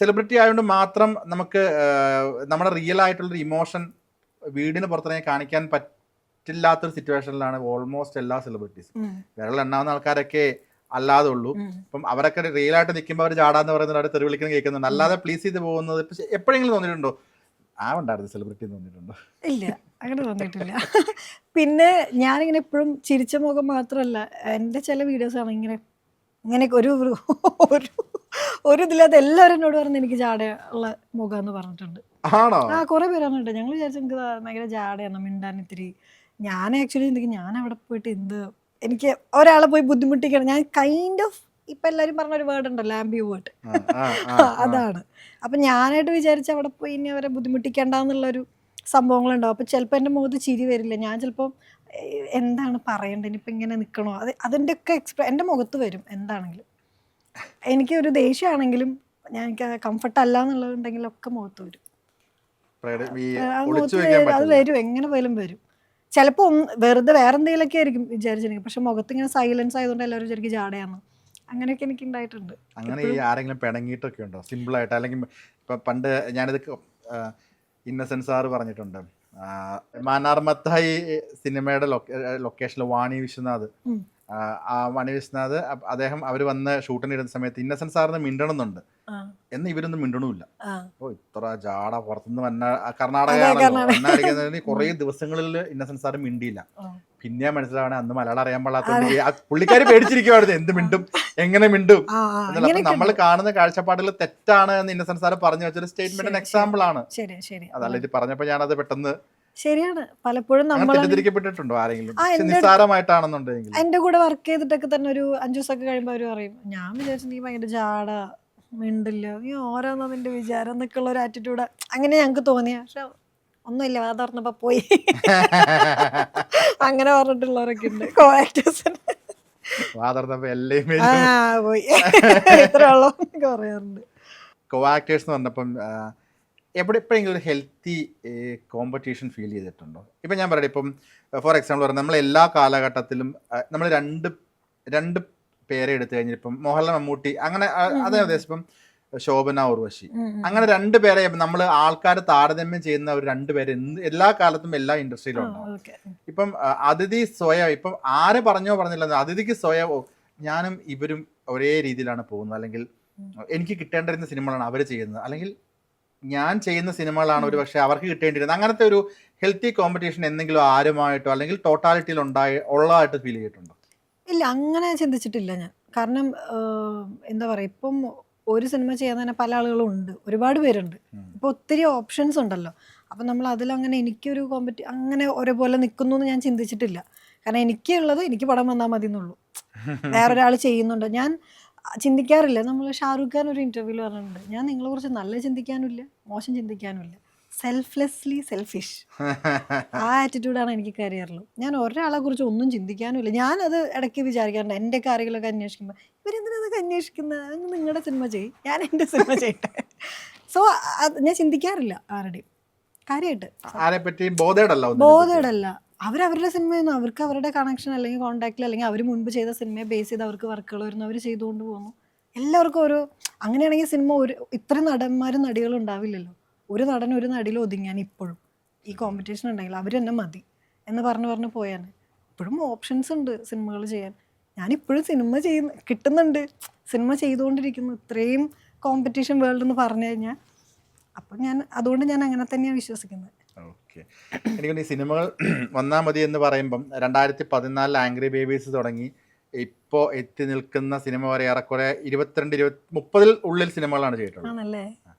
Celebrity ആയതുകൊണ്ട് മാത്രം നമുക്ക് നമ്മുടെ റിയൽ ആയിട്ടുള്ളൊരു ഇമോഷൻ വീടിന് പുറത്തിറങ്ങി കാണിക്കാൻ പറ്റില്ലാത്തൊരു സിറ്റുവേഷനിലാണ് ഓൾമോസ്റ്റ് എല്ലാ സെലിബ്രിറ്റീസും. വിരലെണ്ണാവുന്ന ആൾക്കാരൊക്കെ അല്ലാതെ ഉള്ളൂ. ഇപ്പം അവരൊക്കെ റിയൽ ആയിട്ട് നിൽക്കുമ്പോൾ അവർ ചാടാന്ന് പറയുന്നത് തെറി വിളിക്കുന്നത് കേൾക്കുന്നുണ്ട്. അല്ലാതെ പ്ലീസ് ചെയ്ത് പോകുന്നത് ഇപ്പം എപ്പോഴെങ്കിലും തോന്നിയിട്ടുണ്ടോ ഉണ്ടായിരുന്നു സെലിബ്രിറ്റി തോന്നിയിട്ടുണ്ടോ? ഇല്ല, അങ്ങനെ തോന്നിയിട്ടില്ല. പിന്നെ ഞാനിങ്ങനെ എപ്പോഴും ചിരിച്ച മുഖം മാത്രമല്ല, എൻ്റെ ചില വീഡിയോസാണ് ഇങ്ങനെ ഒരു ഇതില്ലാതെ എല്ലാവരും എന്നോട് പറഞ്ഞ് എനിക്ക് ജാടയുള്ള മുഖം എന്ന് പറഞ്ഞിട്ടുണ്ട്. കുറെ പേര് പറഞ്ഞിട്ടുണ്ട്. ഞങ്ങൾ വിചാരിച്ചു എനിക്ക് ഭയങ്കര ജാടയാണ്, മിണ്ടാൻ ഇത്തിരി. ഞാൻ ആക്ച്വലി ചിന്തിക്കും ഞാൻ അവിടെ പോയിട്ട് എനിക്ക് ഒരാളെ പോയി ബുദ്ധിമുട്ടിക്കണം. ഞാൻ കൈൻഡ് ഓഫ് ഇപ്പൊ എല്ലാരും പറഞ്ഞ ഒരു വേർഡ് ഉണ്ടല്ലോ, ആംബിവേർട്ട്, അതാണ്. അപ്പൊ ഞാനായിട്ട് വിചാരിച്ച അവിടെ പോയി ഇനി അവരെ ബുദ്ധിമുട്ടിക്കേണ്ടെന്നുള്ളൊരു സംഭവങ്ങളുണ്ടാവും. അപ്പൊ ചിലപ്പോൾ എൻ്റെ മുഖത്ത് ചിരി വരില്ല. ഞാൻ ചിലപ്പോൾ എന്താണ് പറയേണ്ടത്, ഇനിയിപ്പോൾ ഇങ്ങനെ നിൽക്കണോ, അതിൻ്റെ ഒക്കെ എൻ്റെ മുഖത്ത് വരും. എന്താണെങ്കിലും എനിക്കൊരു ദേഷ്യമാണെങ്കിലും എനിക്ക് കംഫർട്ട് അല്ല എന്നുള്ളതുണ്ടെങ്കിലൊക്കെ മുഖത്ത് വരും. അത് വരും, എങ്ങനെ പോലും വരും. ചിലപ്പോൾ വെറുതെ വേറെ എന്തെങ്കിലുമൊക്കെ ആയിരിക്കും വിചാരിച്ചിരിക്കും, പക്ഷെ മുഖത്ത് ഇങ്ങനെ സൈലൻസ് ആയതുകൊണ്ട് എല്ലാവരും വിചാരിക്കും ജാടയാണ്. അങ്ങനെയൊക്കെ എനിക്ക് ഉണ്ടായിട്ടുണ്ട്. അങ്ങനെ ഈ ആരെങ്കിലും പിണങ്ങിയിട്ടൊക്കെ ഉണ്ടോ സിമ്പിൾ ആയിട്ട്? അല്ലെങ്കിൽ ഇപ്പൊ പണ്ട് ഞാനിത് ഇന്നസെന്റ് സാറ് പറഞ്ഞിട്ടുണ്ട്, മാനാർമത്തായി സിനിമയുടെ ലൊക്കേഷനിൽ വാണി വിശ്വനാഥ്, വാണി വിശ്വനാഥ് അദ്ദേഹം അവർ വന്ന് ഷൂട്ടിന് ഇടുന്ന സമയത്ത് ഇന്നസെന്റ് സാറിന് മിണ്ടണമെന്നുണ്ട് എന്ന് ഇവരൊന്നും മിണ്ടണമില്ല. ഇത്ര ജാട പുറത്തുനിന്ന് വന്ന കർണാടകയാണല്ലോ കുറെ ദിവസങ്ങളിൽ ഇന്നസെന്റ് സാറ് മിണ്ടിയില്ല. പിന്നെ മനസ്സിലാവണേ അന്ന് മലയാളം അറിയാൻ പാടാത്ത പുള്ളിക്കാരി പേടിച്ചിരിക്കുവായിരുന്നു, എന്ത് മിണ്ടും എങ്ങനെ മിണ്ടും എന്നല്ല. അപ്പൊ നമ്മൾ കാണുന്ന കാഴ്ചപ്പാടുകൾ തെറ്റാണ് എന്ന് ഇന്നസെന്റ് സാറ് പറഞ്ഞു വെച്ചൊരു സ്റ്റേറ്റ്മെന്റിന് എക്സാമ്പിൾ ആണ്. അതല്ല ഇത് പറഞ്ഞപ്പോ ഞാനത് പെട്ടെന്ന് ശരിയാണ്. പലപ്പോഴും നമ്മൾ തെറ്റിദ്ധരിക്കപ്പെട്ടിട്ടുണ്ടോ ആരെങ്കിലും നിസ്സാരമായിട്ടാണെന്നുണ്ടെങ്കിൽ? എന്റെ കൂടെ വർക്ക് ചെയ്തിട്ടൊക്കെ തന്നെ ഒരു 5 ദിവസമൊക്കെ കഴിയുമ്പോൾ അവർ പറയും, ഞാൻ വിചാരിച്ചു നീ ഭയങ്കര ജാട, മിണ്ടില്ല, നീ ഓരോന്നോ നിന്റെ വിചാരം എന്നൊക്കെയുള്ള ഒരു ആറ്റിറ്റ്യൂഡ് അങ്ങനെ ഞങ്ങൾക്ക് തോന്നിയ. പക്ഷെ ഒന്നുമില്ല, വാ തുറന്നപ്പോ പോയി അങ്ങനെ പറഞ്ഞിട്ടുള്ളവരൊക്കെ ഉണ്ട്. കോ-ആക്ടേഴ്സിന് പോയി ഇത്രയുള്ളൂ പറയാറുണ്ട്. കോ-ആക്ടേഴ്സ് എന്ന് പറഞ്ഞപ്പം എപ്പോഴെങ്കിലും ഒരു ഹെൽത്തി കോമ്പറ്റീഷൻ ഫീൽ ചെയ്തിട്ടുണ്ടോ? ഇപ്പം ഞാൻ പറയട്ടെ, ഇപ്പം ഫോർ എക്സാമ്പിൾ പറഞ്ഞാൽ നമ്മൾ എല്ലാ കാലഘട്ടത്തിലും നമ്മൾ രണ്ട് പേരെ എടുത്തു കഴിഞ്ഞാൽ ഇപ്പം മോഹൻലാൽ മമ്മൂട്ടി അങ്ങനെ അതേ ഉദ്ദേശം, ഇപ്പം ശോഭന ഉർവശി, അങ്ങനെ 2 പേരെ നമ്മൾ ആൾക്കാർ താരതമ്യം ചെയ്യുന്ന ഒരു 2 പേര് എല്ലാ കാലത്തും എല്ലാ ഇൻഡസ്ട്രിയിലും ഉണ്ടാവും. ഇപ്പം അതിഥി സ്വയം, ഇപ്പം ആര് പറഞ്ഞില്ല, അതിഥിക്ക് സ്വയം ഞാനും ഇവരും ഒരേ രീതിയിലാണ് പോകുന്നത്, അല്ലെങ്കിൽ എനിക്ക് കിട്ടേണ്ടിരുന്ന സിനിമകളാണ് അവർ ചെയ്യുന്നത്, അല്ലെങ്കിൽ ഞാൻ ചെയ്യുന്ന സിനിമകളാണ് ഒരു പക്ഷേ അവർക്ക് കിട്ടേണ്ടിരുന്നത്. അങ്ങനത്തെ ഒരു ഹെൽത്തി കോമ്പറ്റീഷൻ എന്തെങ്കിലും ആരുമായിട്ടോ അല്ലെങ്കിൽ ടോട്ടാലിറ്റിയിൽ ഉള്ളതായിട്ട് ഫീൽ ചെയ്തിട്ടുണ്ടോ? ഇല്ല, അങ്ങനെ ചിന്തിച്ചിട്ടില്ല ഞാൻ. കാരണം എന്താ പറയുക, ഇപ്പം ഒരു സിനിമ ചെയ്യാൻ തന്നെ പല ആളുകളും ഉണ്ട്, ഒരുപാട് പേരുണ്ട്. ഇപ്പോൾ ഒത്തിരി ഓപ്ഷൻസ് ഉണ്ടല്ലോ. അപ്പം നമ്മൾ അതിലങ്ങനെ എനിക്കൊരു അങ്ങനെ ഒരേപോലെ നിൽക്കുന്നു എന്ന് ഞാൻ ചിന്തിച്ചിട്ടില്ല. കാരണം എനിക്കുള്ളത് എനിക്ക് പടം വന്നാൽ മതി എന്നുള്ളൂ. വേറൊരാൾ ചെയ്യുന്നുണ്ട് ഞാൻ ചിന്തിക്കാറില്ല. നമ്മൾ ഷാറുഖ് ഖാൻ ഒരു ഇന്റർവ്യൂവിൽ പറഞ്ഞിട്ടുണ്ട്, ഞാൻ നിങ്ങളെ കുറിച്ച് നല്ല ചിന്തിക്കാനുമില്ല മോശം ചിന്തിക്കാനുമില്ല, സെൽഫ്ലെസ്ലി സെൽഫിഷ്. ആ ആറ്റിറ്റ്യൂഡാണ് എനിക്ക് കരിയറിലും. ഞാൻ ഒരാളെ കുറിച്ച് ഒന്നും ചിന്തിക്കാനുമില്ല. ഞാനത് ഇടയ്ക്ക് വിചാരിക്കാറുണ്ട്, എൻ്റെ കാര്യങ്ങളൊക്കെ അന്വേഷിക്കുമ്പോൾ ഇവരെന്തിനതൊക്കെ അന്വേഷിക്കുന്നത്, അങ്ങ് നിങ്ങളുടെ സിനിമ ചെയ്യും, ഞാൻ എൻ്റെ സിനിമ ചെയ്യട്ടെ. സോ ഞാൻ ചിന്തിക്കാറില്ല ആരുടെയും കാര്യമായിട്ട്. ബോധേഡല്ല. അവരവരുടെ സിനിമയൊന്നും അവർക്ക് അവരുടെ കണക്ഷൻ അല്ലെങ്കിൽ കോൺടാക്റ്റിൽ അല്ലെങ്കിൽ അവർ മുൻപ് ചെയ്ത സിനിമയെ ബേസ് ചെയ്ത് അവർക്ക് വർക്കുകൾ വരുന്നു, അവർ ചെയ്തുകൊണ്ട് പോകുന്നു. എല്ലാവർക്കും ഓരോ, അങ്ങനെയാണെങ്കിൽ സിനിമ ഇത്ര നടന്മാരും നടികളും ഉണ്ടാവില്ലല്ലോ. ഒരു നടൻ ഒരു നടിയിൽ ഒതുങ്ങിയാൻ ഇപ്പോഴും ഈ കോമ്പറ്റീഷൻ ഉണ്ടെങ്കിൽ അവർ തന്നെ മതി എന്ന് പറഞ്ഞ് പോയാൽ ഇപ്പോഴും ഓപ്ഷൻസ് ഉണ്ട് സിനിമകൾ ചെയ്യാൻ. ഞാനിപ്പോഴും സിനിമ കിട്ടുന്നുണ്ട്, സിനിമ ചെയ്തുകൊണ്ടിരിക്കുന്നു. ഇത്രയും കോമ്പറ്റീഷൻ വേൾഡ് എന്ന് പറഞ്ഞു കഴിഞ്ഞാൽ അപ്പം അതുകൊണ്ട് ഞാൻ അങ്ങനെ തന്നെയാണ് വിശ്വസിക്കുന്നത്. ഓക്കെ, എനിക്ക് ഈ സിനിമകൾ വന്നാൽ മതി എന്ന് പറയുമ്പം 2014 ആംഗ്രി ബേബീസ് തുടങ്ങി ഇപ്പോൾ എത്തി നിൽക്കുന്ന സിനിമ വരെ ഏറെക്കുറെ 22-30 ഉള്ളിൽ സിനിമകളാണ് ചെയ്തിട്ടുള്ളത്.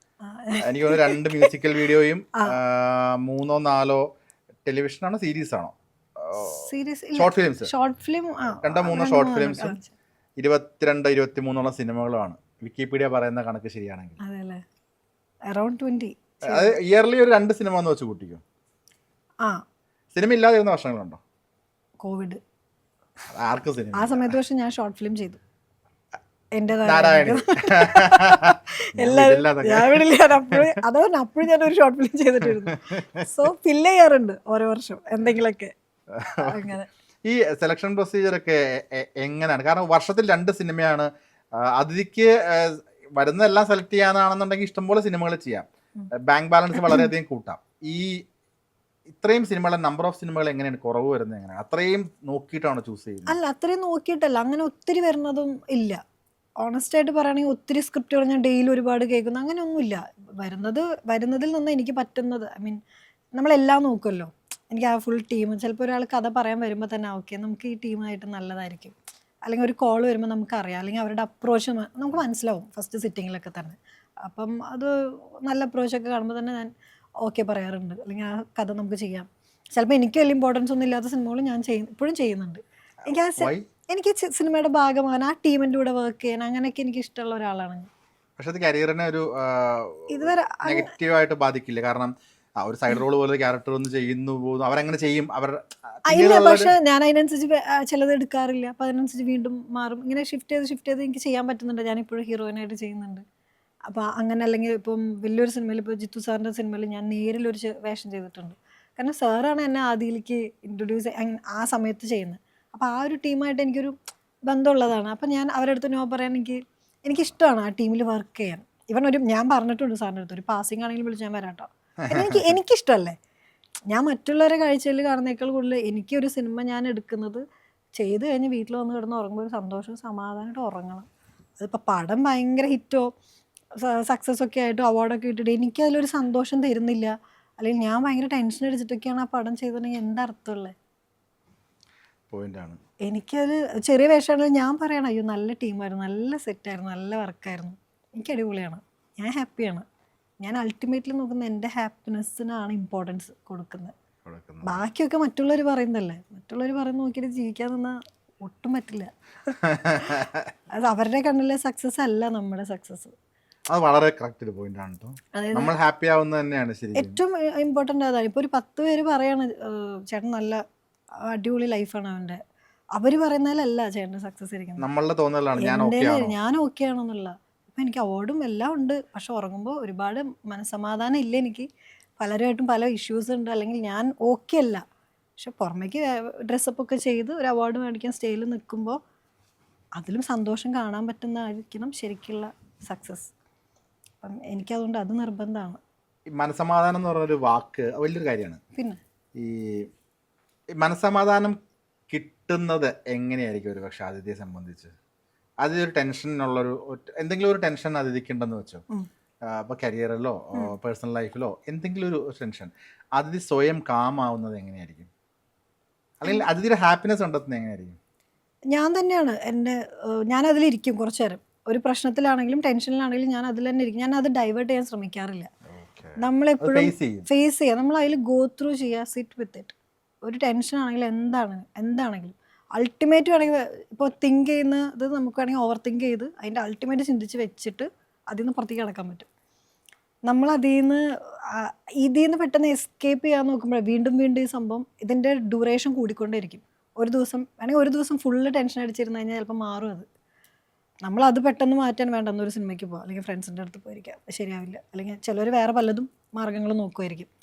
എനിക്ക് തോന്നുന്നു 2 മ്യൂസിക്കൽ വീഡിയോയും 3-4 ടെലിവിഷനാണോ സീരീസ് ആണോ ഷോർട്ട് ഫിലിംസ്, 2-3 ഷോർട്ട് ഫിലിംസും 22-23 സിനിമകളുമാണ് വിക്കിപീഡിയ പറയുന്ന കണക്ക് ശരിയാണെങ്കിൽ. അത് ഇയർലി ഒരു 2 സിനിമ എന്ന് വെച്ച് കൂട്ടിക്കോ. സിനിമ ഇല്ലാതിരുന്ന വർഷങ്ങളുണ്ടോ? കോവിഡ് ആർക്കും സിനിമ ആ സമയത്ത്. പക്ഷെ ഞാൻ ഷോർട്ട് ഫിലിം ചെയ്തു. അപ്പോഴും ഞാനൊരു ഷോർട്ട് ഫിലിം ചെയ്തിട്ടിരുന്നു. സോ ഫില്ല് ചെയ്യാറുണ്ട് ഓരോ വർഷം എന്തെങ്കിലുമൊക്കെ. അങ്ങനെ ഈ സെലക്ഷൻ പ്രൊസീജിയർ ഒക്കെ എങ്ങനെയാണ്? കാരണം വർഷത്തിൽ 2 സിനിമയാണ്. അതിഥിക്ക് വരുന്നതെല്ലാം സെലക്ട് ചെയ്യാനാണെന്നുണ്ടെങ്കിൽ ഇഷ്ടംപോലെ സിനിമകൾ ചെയ്യാം, ബാങ്ക് ബാലൻസ് വളരെയധികം കൂട്ടാം. ഈ ഇത്രയും സിനിമകളെ നമ്പർ ഓഫ് സിനിമകൾ എങ്ങനെയാണ് കുറവ് വരുന്നത്? എങ്ങനെയാണ് അത്രയും നോക്കിയിട്ടാണ് ചൂസ് ചെയ്യുന്നത്? അല്ല, അത്രയും നോക്കിയിട്ടല്ല, അങ്ങനെ ഒത്തിരി വരുന്നതും ഇല്ല. ഓണസ്റ്റ് ആയിട്ട് പറയുകയാണെങ്കിൽ ഒത്തിരി സ്ക്രിപ്റ്റുകൾ ഞാൻ ഡെയിലി ഒരുപാട് കേൾക്കുന്നു, അങ്ങനെയൊന്നുമില്ല. വരുന്നതിൽ നിന്ന് എനിക്ക് പറ്റുന്നത്, ഐ മീൻ നമ്മളെല്ലാം നോക്കുമല്ലോ. എനിക്ക് ആ ഫുൾ ടീം, ചിലപ്പോൾ ഒരാൾ കഥ പറയാൻ വരുമ്പോൾ തന്നെ ഓക്കെ നമുക്ക് ഈ ടീമായിട്ട് നല്ലതായിരിക്കും, അല്ലെങ്കിൽ ഒരു കോൾ വരുമ്പോൾ നമുക്കറിയാം, അല്ലെങ്കിൽ അവരുടെ അപ്രോച്ച് നമുക്ക് മനസ്സിലാവും ഫസ്റ്റ് സിറ്റിങ്ങിലൊക്കെ തന്നെ. അപ്പം അത് നല്ല അപ്രോച്ചൊക്കെ കാണുമ്പോൾ തന്നെ ഞാൻ ഓക്കെ പറയാറുണ്ട്, അല്ലെങ്കിൽ ആ കഥ നമുക്ക് ചെയ്യാം. ചിലപ്പോൾ എനിക്ക് വലിയ ഇമ്പോർട്ടൻസ് ഒന്നും ഇല്ലാത്ത സിനിമകൾ ഞാൻ ഇപ്പോഴും ചെയ്യുന്നുണ്ട്. എനിക്ക് Why? എനിക്ക് സിനിമയുടെ ഭാഗമാകാൻ, ആ ടീമിൻ്റെ കൂടെ വർക്ക് ചെയ്യാൻ, അങ്ങനെയൊക്കെ എനിക്ക് ഇഷ്ടമുള്ള ഒരാളാണ് ഞാൻ. പക്ഷെ അത് കരിയറിനെ ഒരു ഇതുവരെ നെഗറ്റീവായിട്ട് ബാധിക്കില്ല? കാരണം ഒരു സൈഡ് റോൾ പോലെ ക്യാരക്ടർ ഒന്ന് ചെയ്യുന്നു പോകുന്നു, അവരങ്ങനെ ചെയ്യും, അവർ ഇല്ല, പക്ഷെ ഞാൻ അതിനനുസരിച്ച് ചിലത് എടുക്കാറില്ല, അപ്പം അതിനനുസരിച്ച് വീണ്ടും മാറും. ഇങ്ങനെ ഷിഫ്റ്റ് ചെയ്ത് എനിക്ക് ചെയ്യാൻ പറ്റുന്നുണ്ട്. ഞാനിപ്പോഴും ഹീറോയിനായിട്ട് ചെയ്യുന്നുണ്ട്. അപ്പോൾ അങ്ങനെ, അല്ലെങ്കിൽ ഇപ്പം വലിയൊരു സിനിമയിൽ, ഇപ്പോൾ ജിത്തു സാറിൻ്റെ സിനിമയിൽ ഞാൻ നേരിലൊരു വേഷം ചെയ്തിട്ടുണ്ട്. കാരണം സാറാണ് എന്നെ ആദ്യയിലേക്ക് ഇൻട്രൊഡ്യൂസ് ആ സമയത്ത് ചെയ്യുന്നത്. അപ്പോൾ ആ ഒരു ടീമായിട്ട് എനിക്കൊരു ബന്ധമുള്ളതാണ്. അപ്പം ഞാൻ അവരുടെ അടുത്ത് നോ പറയാൻ എനിക്കിഷ്ടമാണ് ആ ടീമിൽ വർക്ക് ചെയ്യാൻ. ഞാൻ പറഞ്ഞിട്ടുണ്ട് സാറിൻ്റെ അടുത്ത്, ഒരു പാസിംഗ് ആണെങ്കിലും വിളിച്ച് ഞാൻ വരാട്ടോ. എനിക്കിഷ്ടമല്ലേ, ഞാൻ മറ്റുള്ളവരെ കാഴ്ചയിൽ കാണുന്നേക്കാൾ കൂടുതൽ എനിക്കൊരു സിനിമ ഞാൻ എടുക്കുന്നത് ചെയ്ത് കഴിഞ്ഞ് വീട്ടിൽ വന്ന് കിടന്ന് ഉറങ്ങുമ്പോൾ ഒരു സന്തോഷവും സമാധാനമായിട്ട് ഉറങ്ങണം. അതിപ്പോൾ പടം ഭയങ്കര ഹിറ്റോ സക്സസ് ഒക്കെ ആയിട്ട് അവാർഡൊക്കെ കിട്ടിയിട്ട് എനിക്കതിലൊരു സന്തോഷം തരുന്നില്ല, അല്ലെങ്കിൽ ഞാൻ ഭയങ്കര ടെൻഷൻ അടിച്ചിട്ടൊക്കെയാണ് ആ പടം ചെയ്തിട്ടുണ്ടെങ്കിൽ എന്താ അർത്ഥമുള്ളത്? പോയിന്റാണ്. എനിക്കത് ചെറിയ വേഷമാണെങ്കിൽ ഞാൻ പറയണം, അയ്യോ നല്ല ടീമായിരുന്നു, നല്ല സെറ്റായിരുന്നു, നല്ല വർക്കായിരുന്നു, എനിക്ക് അടിപൊളിയാണ്, ഞാൻ ഹാപ്പിയാണ്. ഞാൻ അൾട്ടിമേറ്റ്ലി നോക്കുന്നത് എൻ്റെ ഹാപ്പിനെസ്സിനാണ് ഇമ്പോർട്ടൻസ് കൊടുക്കുന്നത്. ബാക്കിയൊക്കെ മറ്റുള്ളവർ പറയുന്നതല്ലേ, മറ്റുള്ളവർ പറയുന്ന നോക്കിയിട്ട് ജീവിക്കാൻ നിന്നാൽ ഒട്ടും പറ്റില്ല. അത് അവരുടെ കണ്ണിലെ സക്സസ് അല്ല നമ്മുടെ സക്സസ്. അത് വളരെ കറക്റ്റ് ഒരു പോയിന്റ് ആണ്. നമ്മൾ ഹാപ്പി ആവുന്നത് തന്നെയാണ് ശരി ഏറ്റവും ഇമ്പോർട്ടൻ്റ് അതാണ്. ഇപ്പോൾ ഒരു 10 പേര് പറയാണ് ചേട്ടൻ നല്ല അടിപൊളി ലൈഫാണ് അവൻ്റെ, അവർ പറയുന്നതിലല്ല ചേട്ടൻ്റെ സക്സസ് ഇരിക്കുന്നത്, നമ്മളുടെ തോന്നലാണ് ഞാൻ ഓക്കെ ആണെന്നുള്ള. അപ്പം എനിക്ക് അവാർഡും എല്ലാം ഉണ്ട്, പക്ഷെ ഉറങ്ങുമ്പോൾ ഒരുപാട് മനസ്സമാധാനം ഇല്ല. എനിക്ക് പലരുമായിട്ടും പല ഇഷ്യൂസ് ഉണ്ട്, അല്ലെങ്കിൽ ഞാൻ ഓക്കെ അല്ല. പക്ഷെ പുറമേക്ക് ഡ്രസ്സപ്പൊക്കെ ചെയ്ത് ഒരു അവാർഡ് മേടിക്കാൻ സ്റ്റേജിൽ നിൽക്കുമ്പോൾ അതിലും സന്തോഷം കാണാൻ പറ്റുന്നതായിരിക്കണം ശരിക്കുള്ള സക്സസ്. അപ്പം എനിക്കതുകൊണ്ട് അത് നിർബന്ധമാണ്. മനസ്സമാധാനം എന്ന് പറഞ്ഞൊരു വാക്ക് വലിയൊരു കാര്യമാണ്. പിന്നെ ഈ മനസ്സമാധാനം കിട്ടുന്നത് എങ്ങനെയായിരിക്കും ഒരു പക്ഷെ അതിഥിയെ സംബന്ധിച്ച്? അതിലൊരു ടെൻഷനുള്ളൊരു എന്തെങ്കിലും ഒരു ടെൻഷൻ അതിഥിക്കുണ്ടെന്ന് വെച്ചോ, അപ്പോൾ കരിയറിലോ പേഴ്സണൽ ലൈഫിലോ എന്തെങ്കിലും ഒരു ടെൻഷൻ, അതിഥി സ്വയം കാമാവുന്നത് എങ്ങനെയായിരിക്കും? അല്ലെങ്കിൽ അതിഥിയുടെ ഹാപ്പിനെസ് കണ്ടെത്തുന്നത് എങ്ങനെയായിരിക്കും? ഞാൻ തന്നെയാണ് ഞാൻ അതിലിരിക്കും കുറച്ച് നേരം. ഒരു പ്രശ്നത്തിലാണെങ്കിലും ടെൻഷനിലാണെങ്കിലും ഞാൻ അതിൽ തന്നെ ഇരിക്കും. ഞാൻ അത് ഡൈവേർട്ട് ചെയ്യാൻ ശ്രമിക്കാറില്ല. നമ്മളെപ്പോഴും ഫേസ് ചെയ്യുക, നമ്മൾ അതിൽ ഗോ ത്രൂ ചെയ്യുക, സിറ്റ് വിത്ത് ഇറ്റ്. ഒരു ടെൻഷൻ ആണെങ്കിലും എന്താണെങ്കിലും അൾട്ടിമേറ്റ് വേണമെങ്കിൽ ഇപ്പോൾ തിങ്ക് ചെയ്യുന്നത് നമുക്ക് വേണമെങ്കിൽ ഓവർ തിങ്ക് ചെയ്ത് അതിൻ്റെ അൾട്ടിമേറ്റ് ചിന്തിച്ച് വെച്ചിട്ട് അതിൽ നിന്ന് പുറത്തേക്ക് കിടക്കാൻ പറ്റും. നമ്മൾ ഇതിൽ നിന്ന് പെട്ടെന്ന് എസ്കേപ്പ് ചെയ്യാൻ നോക്കുമ്പോൾ വീണ്ടും ഈ സംഭവം ഇതിൻ്റെ ഡ്യൂറേഷൻ കൂടിക്കൊണ്ടേയിരിക്കും. ഒരു ദിവസം ഫുള്ള് ടെൻഷൻ അടിച്ചിരുന്നു കഴിഞ്ഞാൽ ചിലപ്പോൾ മാറും അത്. നമ്മളത് പെട്ടെന്ന് മാറ്റാൻ വേണ്ടെന്നൊരു സിനിമയ്ക്ക് പോകാം, അല്ലെങ്കിൽ ഫ്രണ്ട്സിൻ്റെ അടുത്ത് പോയിരിക്കാം, ശരിയാവില്ല. അല്ലെങ്കിൽ ചിലർ വേറെ പലതും മാർഗ്ഗങ്ങൾ നോക്കുമായിരിക്കും.